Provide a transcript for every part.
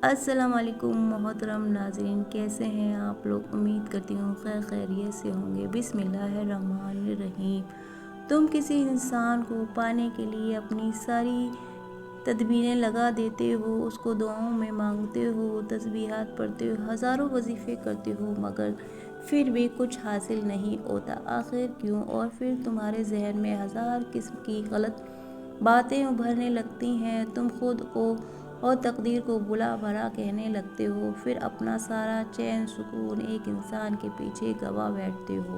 السلام علیکم محترم ناظرین، کیسے ہیں آپ لوگ؟ امید کرتی ہوں خیریت سے ہوں گے۔ بسم اللہ الرحمن الرحیم۔ تم کسی انسان کو پانے کے لیے اپنی ساری تدبیریں لگا دیتے ہو، اس کو دعاؤں میں مانگتے ہو، تسبیحات پڑھتے ہو، ہزاروں وظیفے کرتے ہو، مگر پھر بھی کچھ حاصل نہیں ہوتا۔ آخر کیوں؟ اور پھر تمہارے ذہن میں ہزار قسم کی غلط باتیں ابھرنے لگتی ہیں، تم خود کو اور تقدیر کو بلا بھلا کہنے لگتے ہو، پھر اپنا سارا چین سکون ایک انسان کے پیچھے گنوا بیٹھتے ہو۔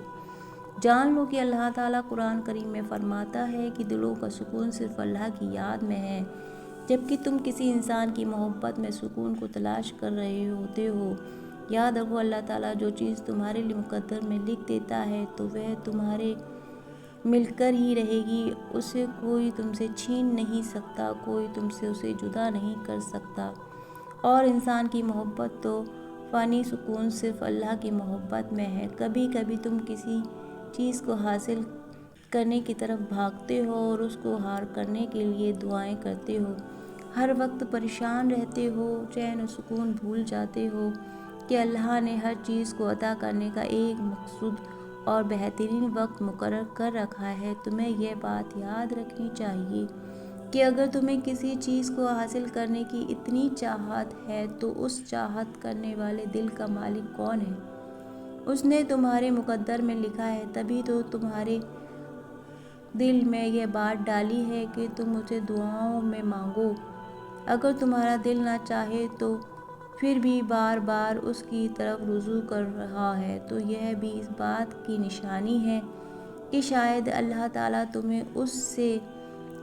جان لو کہ اللہ تعالیٰ قرآن کریم میں فرماتا ہے کہ دلوں کا سکون صرف اللہ کی یاد میں ہے، جبکہ تم کسی انسان کی محبت میں سکون کو تلاش کر رہے ہوتے ہو۔ یاد رکھو، اللہ تعالیٰ جو چیز تمہارے لیے مقدر میں لکھ دیتا ہے تو وہ تمہارے مل کر ہی رہے گی، اسے کوئی تم سے چھین نہیں سکتا، کوئی تم سے اسے جدا نہیں کر سکتا۔ اور انسان کی محبت تو فانی سکون صرف اللہ کی محبت میں ہے۔ کبھی کبھی تم کسی چیز کو حاصل کرنے کی طرف بھاگتے ہو اور اس کو حاصل کرنے کے لیے دعائیں کرتے ہو، ہر وقت پریشان رہتے ہو، چین و سکون بھول جاتے ہو کہ اللہ نے ہر چیز کو عطا کرنے کا ایک مقصود اور بہترین وقت مقرر کر رکھا ہے۔ تمہیں یہ بات یاد رکھنی چاہیے کہ اگر تمہیں کسی چیز کو حاصل کرنے کی اتنی چاہت ہے تو اس چاہت کرنے والے دل کا مالک کون ہے؟ اس نے تمہارے مقدر میں لکھا ہے، تبھی تو تمہارے دل میں یہ بات ڈالی ہے کہ تم اسے دعاؤں میں مانگو۔ اگر تمہارا دل نہ چاہے تو پھر بھی بار بار اس کی طرف رجوع کر رہا ہے، تو یہ بھی اس بات کی نشانی ہے کہ شاید اللہ تعالیٰ تمہیں اس سے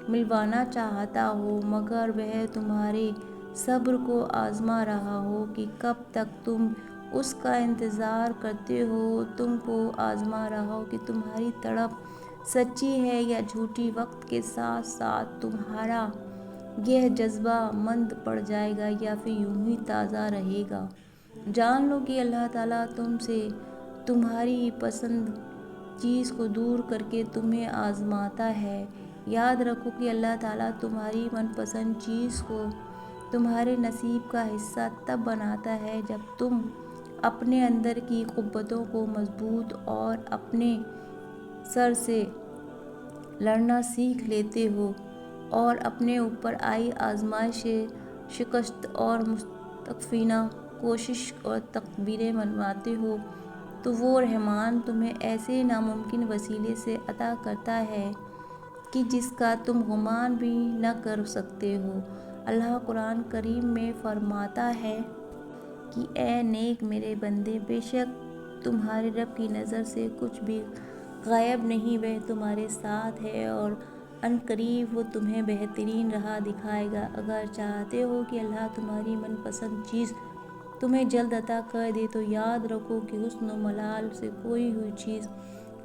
ملوانا چاہتا ہو، مگر وہ تمہارے صبر کو آزما رہا ہو کہ کب تک تم اس کا انتظار کرتے ہو، تم کو آزما رہا ہو کہ تمہاری تڑپ سچی ہے یا جھوٹی۔ وقت کے ساتھ ساتھ تمہارا یہ جذبہ مند پڑ جائے گا یا پھر یوں ہی تازہ رہے گا۔ جان لو کہ اللہ تعالیٰ تم سے تمہاری پسند چیز کو دور کر کے تمہیں آزماتا ہے۔ یاد رکھو کہ اللہ تعالیٰ تمہاری من پسند چیز کو تمہارے نصیب کا حصہ تب بناتا ہے جب تم اپنے اندر کی قوتوں کو مضبوط اور اپنے سر سے لڑنا سیکھ لیتے ہو اور اپنے اوپر آئی آزمائشیں شکست اور مستقفینہ کوشش اور تدبیریں منواتے ہو، تو وہ رحمان تمہیں ایسے ناممکن وسیلے سے عطا کرتا ہے کہ جس کا تم گمان بھی نہ کر سکتے ہو۔ اللہ قرآن کریم میں فرماتا ہے کہ اے نیک میرے بندے، بے شک تمہارے رب کی نظر سے کچھ بھی غائب نہیں، وہ تمہارے ساتھ ہے اور عنقریب وہ تمہیں بہترین راہ دکھائے گا۔ اگر چاہتے ہو کہ اللہ تمہاری من پسند چیز تمہیں جلد عطا کر دے تو یاد رکھو کہ حسن و ملال سے کوئی ہوئی چیز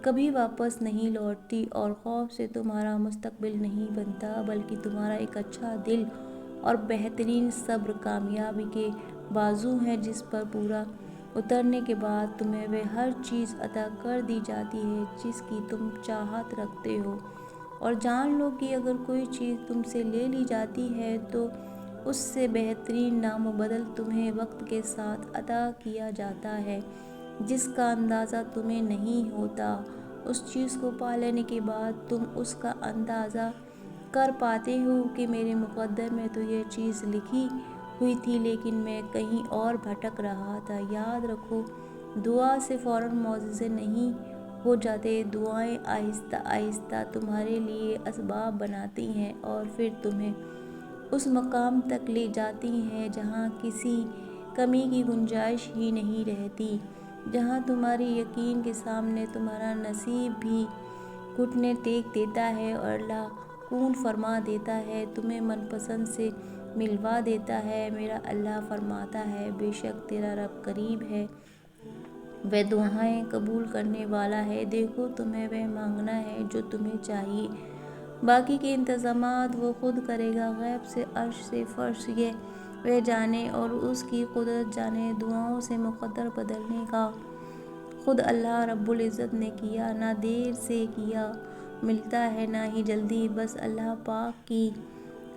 کبھی واپس نہیں لوٹتی، اور خوف سے تمہارا مستقبل نہیں بنتا، بلکہ تمہارا ایک اچھا دل اور بہترین صبر کامیابی کے بازو ہیں، جس پر پورا اترنے کے بعد تمہیں وہ ہر چیز عطا کر دی جاتی ہے جس کی تم چاہت رکھتے ہو۔ اور جان لو کہ اگر کوئی چیز تم سے لے لی جاتی ہے تو اس سے بہترین نام و بدل تمہیں وقت کے ساتھ عطا کیا جاتا ہے، جس کا اندازہ تمہیں نہیں ہوتا۔ اس چیز کو پا لینے کے بعد تم اس کا اندازہ کر پاتے ہو کہ میرے مقدر میں تو یہ چیز لکھی ہوئی تھی، لیکن میں کہیں اور بھٹک رہا تھا۔ یاد رکھو، دعا سے فوراً معجزے نہیں ہو جاتے، دعائیں آہستہ آہستہ تمہارے لیے اسباب بناتی ہیں اور پھر تمہیں اس مقام تک لے جاتی ہیں جہاں کسی کمی کی گنجائش ہی نہیں رہتی، جہاں تمہاری یقین کے سامنے تمہارا نصیب بھی گھٹنے ٹیک دیتا ہے اور اللہ کون فرما دیتا ہے، تمہیں من پسند سے ملوا دیتا ہے۔ میرا اللہ فرماتا ہے، بے شک تیرا رب قریب ہے، وہ دعائیں قبول کرنے والا ہے۔ دیکھو، تمہیں وہ مانگنا ہے جو تمہیں چاہیے، باقی کے انتظامات وہ خود کرے گا۔ غیب سے عرش سے فرش یہ وہ جانے اور اس کی قدرت جانے، دعاؤں سے مقدر بدلنے کا خود اللہ رب العزت نے کیا، نہ دیر سے کیا ملتا ہے نہ ہی جلدی، بس اللہ پاک کی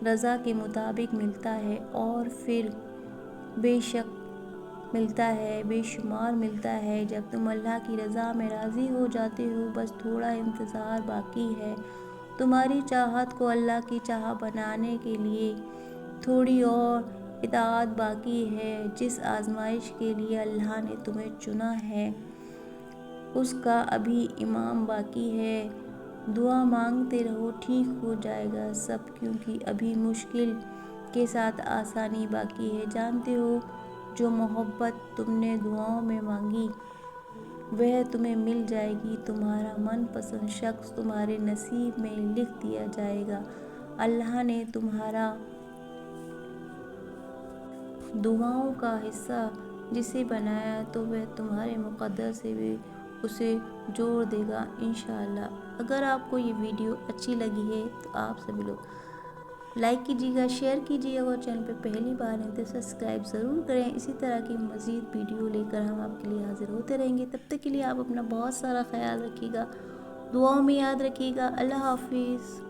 رضا کے مطابق ملتا ہے۔ اور پھر بے شک ملتا ہے، بے شمار ملتا ہے جب تم اللہ کی رضا میں راضی ہو جاتے ہو۔ بس تھوڑا انتظار باقی ہے، تمہاری چاہت کو اللہ کی چاہ بنانے کے لیے تھوڑی اور اطاعت باقی ہے۔ جس آزمائش کے لیے اللہ نے تمہیں چنا ہے اس کا ابھی اتمام باقی ہے۔ دعا مانگتے رہو، ٹھیک ہو جائے گا سب، کیونکہ ابھی مشکل کے ساتھ آسانی باقی ہے۔ جانتے ہو جو محبت تم نے دعاؤں میں مانگی وہ تمہیں مل جائے گی، تمہارا من پسند شخص تمہارے نصیب میں لکھ دیا جائے گا۔ اللہ نے تمہارا دعاؤں کا حصہ جسے بنایا تو وہ تمہارے مقدر سے بھی اسے جوڑ دے گا انشاءاللہ۔ اگر آپ کو یہ ویڈیو اچھی لگی ہے تو آپ سبھی لوگ لائک کیجیے گا، شیئر کیجیے گا، اور چینل پہ پہلی بار ہیں تو سبسکرائب ضرور کریں۔ اسی طرح کی مزید ویڈیو لے کر ہم آپ کے لیے حاضر ہوتے رہیں گے۔ تب تک کے لیے آپ اپنا بہت سارا خیال رکھیے گا، دعاؤں میں یاد رکھیے گا۔ اللہ حافظ۔